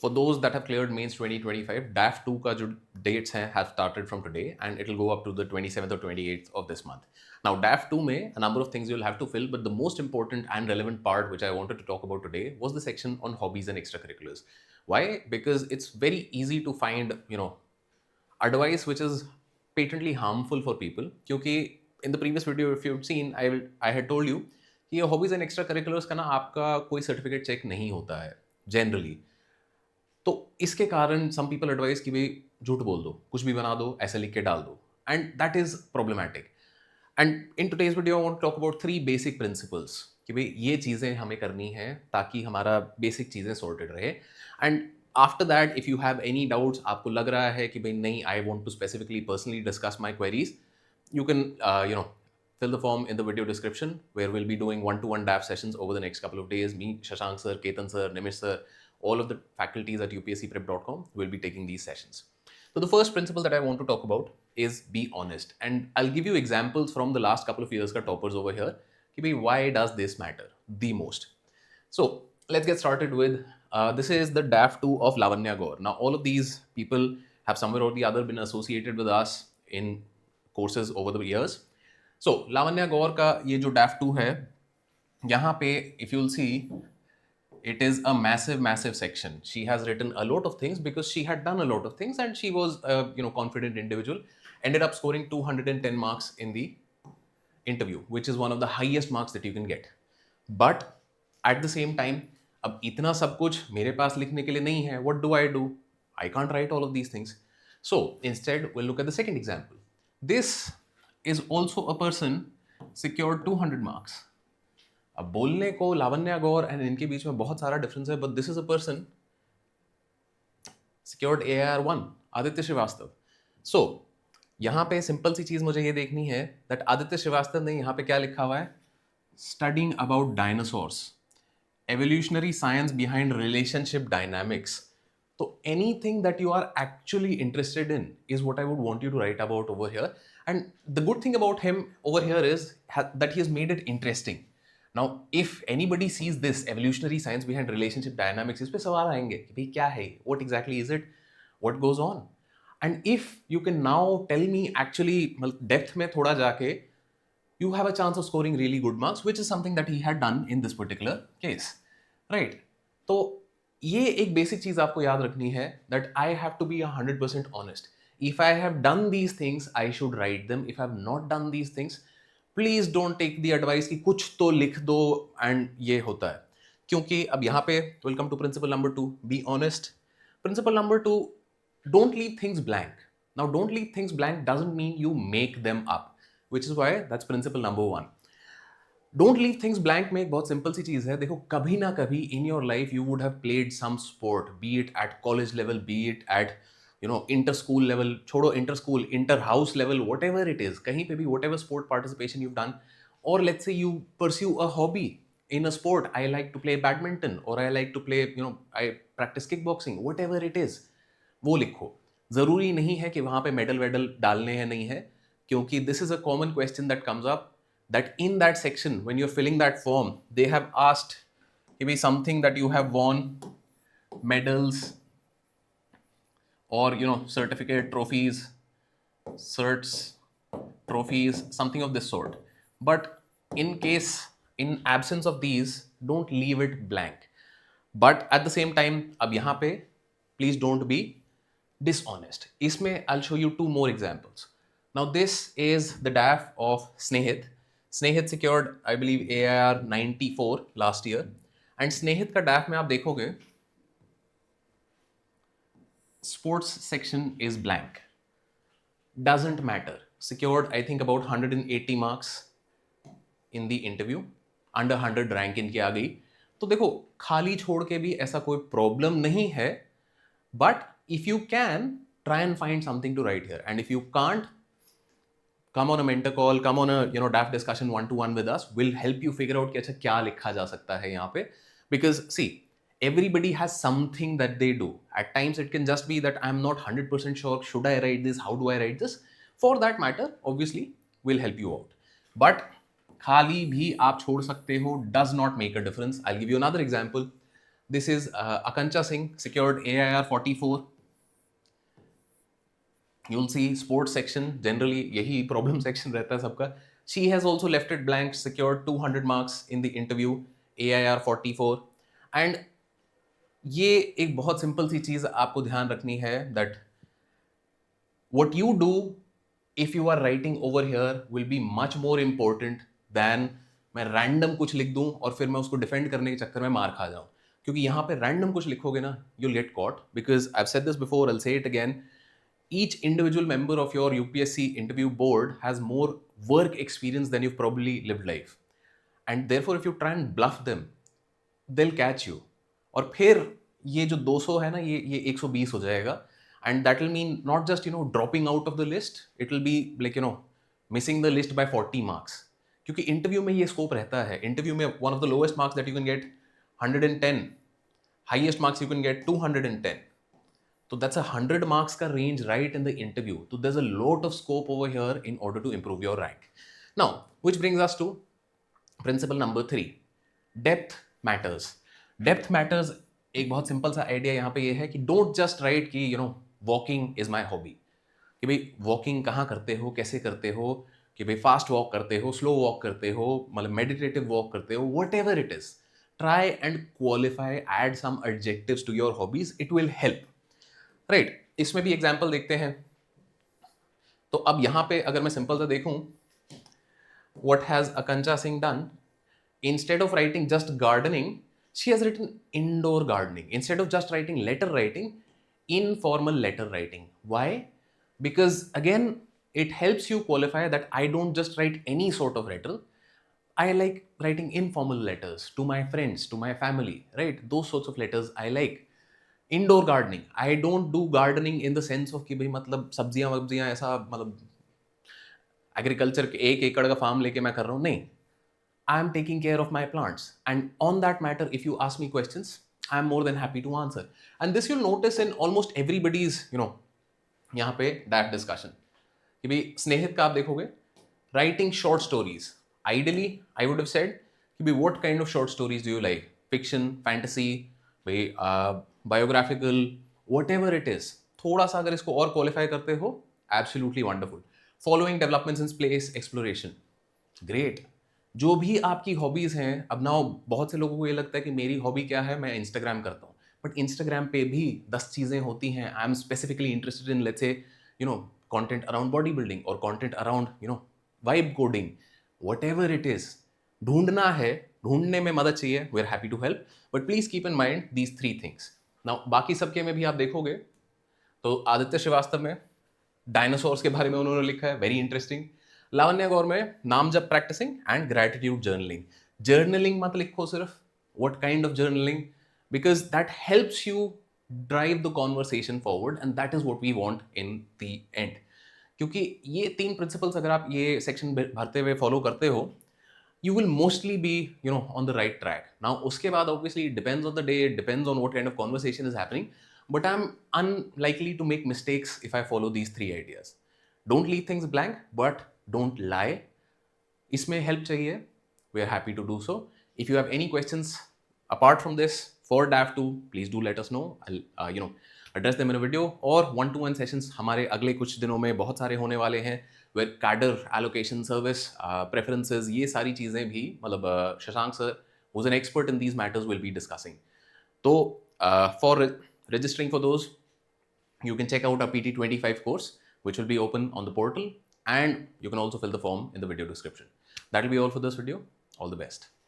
for those that have cleared mains 2025, DAF 2 का जो dates हैं have started from today and it will go up to the 27th or 28th of this month. Now DAF 2 में a number of things you'll have to fill, but the most important and relevant part which I wanted to talk about today was the section on hobbies and extracurriculars. Why? Because it's very easy to find, advice which is patently harmful for people. क्योंकि in the previous video if you've seen, I had told you कि ये hobbies and extracurriculars का ना आपका कोई certificate check नहीं होता है जनरली. तो इसके कारण सम पीपल एडवाइस कि भाई झूठ बोल दो, कुछ भी बना दो, ऐसे लिख के डाल दो, and that is problematic. And in today's video I want to talk about 3 basic principles कि भाई ये चीज़ें हमें करनी है ताकि हमारा बेसिक चीज़ें सॉर्टेड रहे. And after that if you have any doubts, आपको लग रहा है कि भाई नहीं, I want to specifically personally discuss my queries, you can fill the form in the video description where we'll be doing one-to-one DAF sessions over the next couple of days. Me, Shashank sir, Ketan sir, Nimish sir, all of the faculties at upscprep.com will be taking these sessions. So the first principle that I want to talk about is be honest, and I'll give you examples from the last couple of years ka toppers over here ki bhai why does this matter the most. So let's get started with this is the DAF 2 of Lavanya Gaur. Now all of these people have somewhere or the other been associated with us in courses over the years. So Lavanya Gaur का ये जो DAF 2 है, यहाँ पे if you'll see, it is a massive section. She has written a lot of things because she had done a lot of things and she was a confident individual. Ended up scoring 210 marks in the interview, which is one of the highest marks that you can get. But at the same time, अब इतना सब कुछ मेरे पास लिखने के लिए नहीं है. What do? I can't write all of these things. So instead, we'll look at the second example. This is also a person secured 200 marks. अब बोलने को लावण्या गौर एंड इनके बीच में बहुत सारा डिफरेंस है, but this is a person secured AIR 1, Aditya Srivastava. So यहाँ पे सिंपल सी चीज मुझे ये देखनी है दैट आदित्य श्रीवास्तव ने यहाँ पे क्या लिखा हुआ है, studying about dinosaurs, evolutionary science behind relationship dynamics. So anything that you are actually interested in is what I would want you to write about over here. And the good thing about him over here is that he has made it interesting. Now, if anybody sees this evolutionary science behind relationship dynamics, इस पे सवाल आएंगे कि भाई क्या है, what exactly is it, what goes on? And if you can now tell me actually depth में थोड़ा जाके, you have a chance of scoring really good marks, which is something that he had done in this particular case, right? तो ये एक basic चीज आपको याद रखनी है that I have to be 100% honest. If I have done these things I should write them. If I have not done these things, please don't take the advice कि कुछ तो लिख दो एंड ये होता है. क्योंकि अब यहाँ पे welcome to principle number 2, be honest. Principle number 2, don't leave things blank. Now don't leave things blank doesn't mean you make them up, which is why that's principle number 1. Don't leave things blank में एक बहुत simple सी चीज है. देखो, कभी ना कभी in your life you would have played some sport, be it at college level, be it at inter school level, छोड़ो inter school, inter house level, whatever it is, कहीं पे भी whatever sport participation you done, और let's say you pursue a hobby in a sport. I like to play badminton, or I like to play, I practice kickboxing, whatever it is, वो लिखो. जरूरी नहीं है कि वहां पे medal वेडल डालने हैं, नहीं है, क्योंकि this is a common question that comes up, that in that section when you're filling that form they have asked maybe something that you have won, medals, or certificate, trophies, certs, trophies, something of this sort. But in absence of these, don't leave it blank. But at the same time, अब यहाँ पे please don't be dishonest. इसमें I'll show you 2 more examples. Now this is the DAF of Snehit. Snehit secured, I believe, AIR 94 last year. And Snehit का DAF में आप देखोगे, sports section is blank. Doesn't matter. Secured, I think, about 180 marks in the interview. Under 100 rank इनकी आ गई. तो देखो, खाली छोड़ के भी ऐसा कोई प्रॉब्लम नहीं है. But if you can, try and find something to write here. And if you can't, come on a mentor call, come on a DAF discussion 1-to-1 with us. We'll help you figure out कि अच्छा क्या लिखा जा सकता है यहाँ पे. Because see, everybody has something that they do. At times it can just be that I'm not 100% sure, should I write this, how do I write this? For that matter, obviously, we'll help you out. But खाली भी आप छोड़ सकते हो, does not make a difference. I'll give you another example. This is Akanksha Singh, secured AIR 44. You'll see sports section, generally यही problem section रहता है सबका. She has also left it blank, secured 200 marks in the interview, AIR 44. And ये एक बहुत simple सी चीज आपको ध्यान रखनी है, that what you do if you are writing over here will be much more important than मैं रैंडम कुछ लिख दूं और फिर मैं उसको डिफेंड करने के चक्कर में मार खा जाऊं. क्योंकि यहां पे रैंडम कुछ लिखोगे ना, you'll get caught, because I've said this before, I'll say it again. Each individual member of your UPSC interview board has more work experience than you've probably lived life. And therefore, if you try and bluff them, they'll catch you. और फिर ये जो 200 है ना, ये 120 हो जाएगा. And that will mean not just, dropping out of the list, it will be like, missing the list by 40 marks. क्योंकि इंटरव्यू में ये स्कोप रहता है. इंटरव्यू में one of the lowest marks that you can get 110, highest marks you can get 210. So that's 100 marks का range right in the interview. So there's a lot of scope over here in order to improve your rank. Now, which brings us to principle number 3. Depth matters. Depth matters. एक बहुत simple सा idea यहाँ पे ये है कि don't just right कि walking is my hobby, कि भाई वॉकिंग कहाँ करते हो, कैसे करते हो, कि भाई फास्ट वॉक करते हो, स्लो वॉक करते हो, मतलब मेडिटेटिव वॉक करते हो, whatever it is. Try and qualify, add some adjectives to your hobbies, it will help. Right, इसमें भी एग्जाम्पल देखते हैं. तो अब यहाँ पे अगर मैं सिंपल सा देखूं, what has Akanksha Singh done? Instead of writing just gardening, she has written indoor gardening. Instead of just writing letter writing, informal letter writing. Why? Because again, it helps you qualify that I don't just write any sort of letter. I like writing informal letters to my friends, to my family, right? Those sorts of letters I like. Indoor gardening. I don't do gardening in the sense of कि भाई मतलब सब्जियां वब्जियां ऐसा, मतलब agriculture के 1 एकड़ का farm लेके मैं कर रहा हूँ, नहीं. I am taking care of my plants, and on that matter, if you ask me questions, I am more than happy to answer. And this you'll notice in almost everybody's, यहाँ पे that discussion. कि भाई स्नेहित का आप देखोगे, writing short stories. Ideally, I would have said कि भाई what kind of short stories do you like? Fiction, fantasy, भाई biographical, whatever it is. थोड़ा सा अगर इसको और qualify करते हो, absolutely wonderful. Following developments in space exploration. Great. जो भी आपकी हॉबीज़ हैं, अब नाउ बहुत से लोगों को ये लगता है कि मेरी हॉबी क्या है, मैं इंस्टाग्राम करता हूँ. बट इंस्टाग्राम पे भी 10 चीज़ें होती हैं. I am specifically interested in, let's say, content around body building और content around vibe coding, whatever it is. ढूंढना है, ढूंढने में मदद चाहिए, we are happy to help. But please keep in mind these 3 things. Now बाकी सबके में भी आप देखोगे तो आदित्य श्रीवास्तव में डायनासोर्स के बारे में उन्होंने लिखा है, वेरी इंटरेस्टिंग. लावण्य गौर में नाम जप practising and gratitude journaling. Journaling मत लिखो सिर्फ, what kind of journaling, because that helps you drive the conversation forward, and that is what we want in the end. क्योंकि ये 3 प्रिंसिपल्स अगर आप ये सेक्शन भरते हुए फॉलो करते हो, you will mostly be on the right track. Now उसके बाद obviously it depends on the day, it depends on what kind of conversation is happening, but I'm unlikely to make mistakes if I follow these 3 ideas. Don't leave things blank, but don't lie. इसमें help चाहिए, we are happy to do so. If you have any questions apart from this for DAF2, please do let us know. I'll address them in a video, और 1-to-1 sessions हमारे अगले कुछ दिनों में बहुत सारे होने वाले हैं, where cadre allocation service preferences, ये सारी चीज़ें भी, मतलब Shashank sir, who's an expert in these matters, will be discussing. तो for registering for those, you can check out our PT25 course, which will be open on the portal, and you can also fill the form in the video description. That will be all for this video. All the best.